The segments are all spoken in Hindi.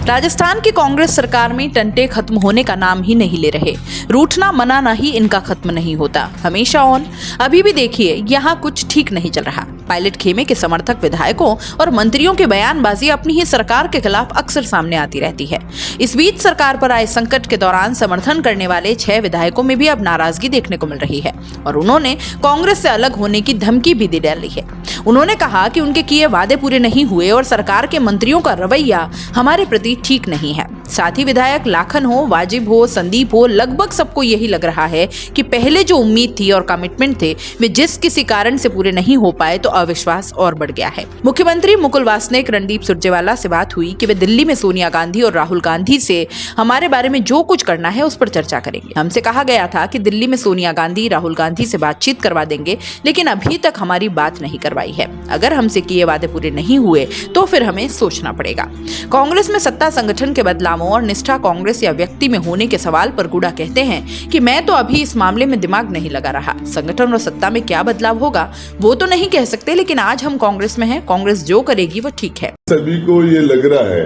राजस्थान की कांग्रेस सरकार में टंटे खत्म होने का नाम ही नहीं ले रहे। रूठना मनाना ही इनका खत्म नहीं होता, हमेशा ऑन। अभी भी देखिए, यहाँ कुछ ठीक नहीं चल रहा। पायलट खेमे के समर्थक विधायकों और मंत्रियों की बयानबाजी अपनी ही सरकार के खिलाफ अक्सर सामने आती रहती है। इस बीच सरकार पर आए संकट के दौरान समर्थन करने वाले 6 विधायकों में भी अब नाराजगी देखने को मिल रही है और उन्होंने कांग्रेस से अलग होने की धमकी भी दे डाली है। उन्होंने कहा कि उनके किए वादे पूरे नहीं हुए और सरकार के मंत्रियों का रवैया हमारे प्रति ठीक नहीं है। साथ ही विधायक लाखन हो, वाजिब हो, संदीप हो, लगभग सबको यही लग रहा है कि पहले जो उम्मीद थी और कमिटमेंट थे वे जिस किसी कारण से पूरे नहीं हो पाए तो अविश्वास और बढ़ गया है। मुख्यमंत्री मुकुल वासनिक, रणदीप सुरजेवाला से बात हुई कि वे दिल्ली में सोनिया गांधी और राहुल गांधी से हमारे बारे में जो कुछ करना है उस पर चर्चा करेंगे। हमसे कहा गया था कि दिल्ली में सोनिया गांधी, राहुल गांधी से बातचीत करवा देंगे, लेकिन अभी तक हमारी बात नहीं करवाई है। अगर हमसे किए वादे पूरे नहीं हुए तो फिर हमें सोचना पड़ेगा। कांग्रेस में सत्ता, संगठन के बदलावों और निष्ठा कांग्रेस या व्यक्ति में होने के सवाल पर गुडा कहते हैं कि मैं तो अभी इस मामले में दिमाग नहीं लगा रहा। संगठन और सत्ता में क्या बदलाव होगा वो तो नहीं कह सकते, लेकिन आज हम कांग्रेस में हैं, कांग्रेस जो करेगी वो ठीक है। सभी को ये लग रहा है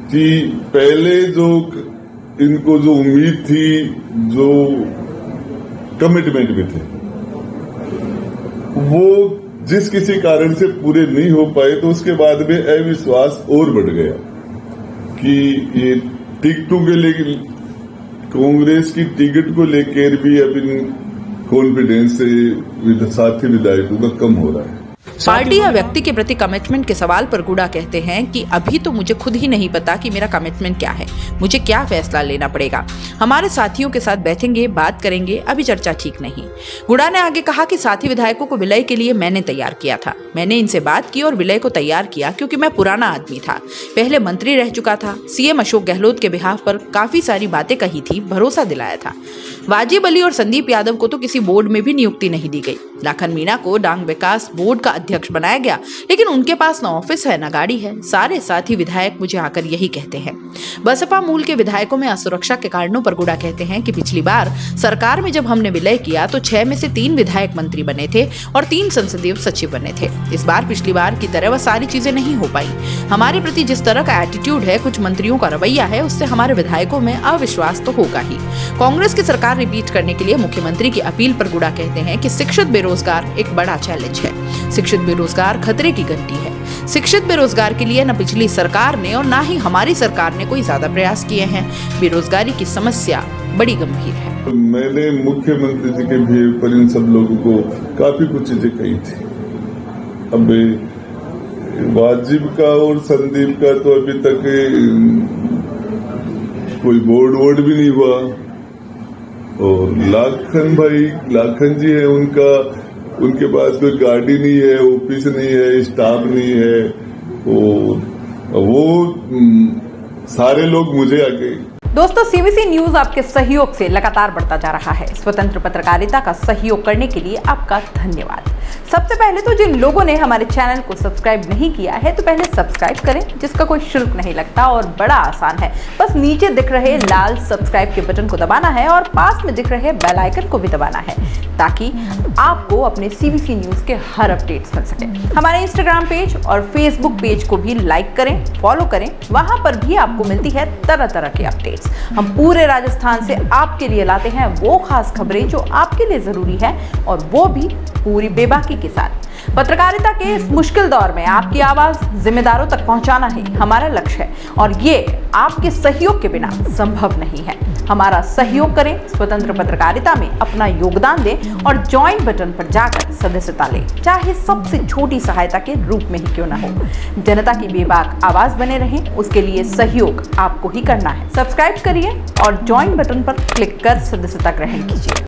कि पहले जो इनको जो उम्मीद थी, जो कमिटमेंट में थे, वो जिस किसी कारण से पूरे नहीं हो पाए तो उसके बाद में अविश्वास और बढ़ गया कि ये टिकटों के लेकर कांग्रेस की टिकट को लेकर भी अब कॉन्फिडेंस से साथी विधायकों का कम हो रहा है। पार्टी या व्यक्ति के प्रति कमिटमेंट के सवाल पर गुडा कहते हैं कि अभी तो मुझे खुद ही नहीं पता कि मेरा कमिटमेंट क्या है, मुझे क्या फैसला लेना पड़ेगा। हमारे साथियों के साथ बैठेंगे, बात करेंगे, अभी चर्चा ठीक नहीं। गुडा ने आगे कहा कि साथी विधायकों को विलय के लिए मैंने तैयार किया था। मैंने इनसे बात की और विलय को तैयार किया क्योंकि मैं पुराना आदमी था, पहले मंत्री रह चुका था, सीएम अशोक गहलोत के बिहाफ पर काफी सारी बातें कही थी, भरोसा दिलाया था। वाजिब अली और संदीप यादव को तो किसी बोर्ड में भी नियुक्ति नहीं दी गई। लाखन मीणा को डांग विकास बोर्ड का अध्यक्ष बनाया गया, लेकिन उनके पास न ऑफिस है न गाड़ी है। सारे साथी विधायक मुझे आकर यही कहते हैं। बसपा मूल के विधायकों में असुरक्षा के कारणों पर गुडा कहते हैं कि पिछली बार सरकार में जब हमने विलय किया तो 6 में से 3 विधायक मंत्री बने थे और 3 संसदीय सचिव बने थे। इस बार पिछली बार की तरह वह सारी चीजें नहीं हो पाई। हमारे प्रति जिस तरह का एटीट्यूड है, कुछ मंत्रियों का रवैया है, उससे हमारे विधायकों में अविश्वास तो होगा ही। कांग्रेस की सरकार रिपीट करने के लिए मुख्यमंत्री की अपील पर गुडा कहते हैं कि शिक्षित बेरोजगार एक बड़ा चैलेंज है। शिक्षित बेरोजगार खतरे की घंटी है। शिक्षित बेरोजगार के लिए न पिछली सरकार ने और न ही हमारी सरकार ने कोई ज्यादा प्रयास किए हैं। बेरोजगारी की समस्या बड़ी गंभीर है। मैंने मुख्यमंत्री जी के भी पर इन सब लोगों को काफी कुछ चीजें कही थी। अब वाजिब का और संदीप का तो अभी तक कोई बोर्ड भी नहीं हुआ, और लाखन जी है, उनके पास कोई गाड़ी नहीं है, ऑफिस नहीं है, स्टाफ नहीं है, और वो सारे लोग मुझे आके। दोस्तों, सीबीसी न्यूज आपके सहयोग से लगातार बढ़ता जा रहा है। स्वतंत्र पत्रकारिता का सहयोग करने के लिए आपका धन्यवाद। सबसे पहले तो जिन लोगों ने हमारे चैनल को सब्सक्राइब नहीं किया है तो पहले सब्सक्राइब करें, जिसका कोई शुल्क नहीं लगता और बड़ा आसान है। बस नीचे दिख रहे लाल सब्सक्राइब के बटन को दबाना है और पास में दिख रहे बेल आइकन को भी दबाना है, ताकि आपको अपने सीबीसी न्यूज के हर अपडेट्स मिल सके। हमारे इंस्टाग्राम पेज और फेसबुक पेज को भी लाइक करें, फॉलो करें, वहां पर भी आपको मिलती है तरह तरह की अपडेट्स। हम पूरे राजस्थान से आपके लिए लाते हैं वो खास खबरें जो आपके लिए जरूरी है, और वो भी पूरी बेबाकी के साथ। पत्रकारिता के इस मुश्किल दौर में आपकी आवाज जिम्मेदारों तक पहुंचाना ही हमारा लक्ष्य है, और ये आपके सहयोग के बिना संभव नहीं है। हमारा सहयोग करें, स्वतंत्र पत्रकारिता में अपना योगदान दें और ज्वाइन बटन पर जाकर सदस्यता लें, चाहे सबसे छोटी सहायता के रूप में ही क्यों ना हो। जनता की बेबाक आवाज बने रहें, उसके लिए सहयोग आपको ही करना है। सब्सक्राइब करिए और ज्वाइन बटन पर क्लिक कर सदस्यता ग्रहण कीजिए।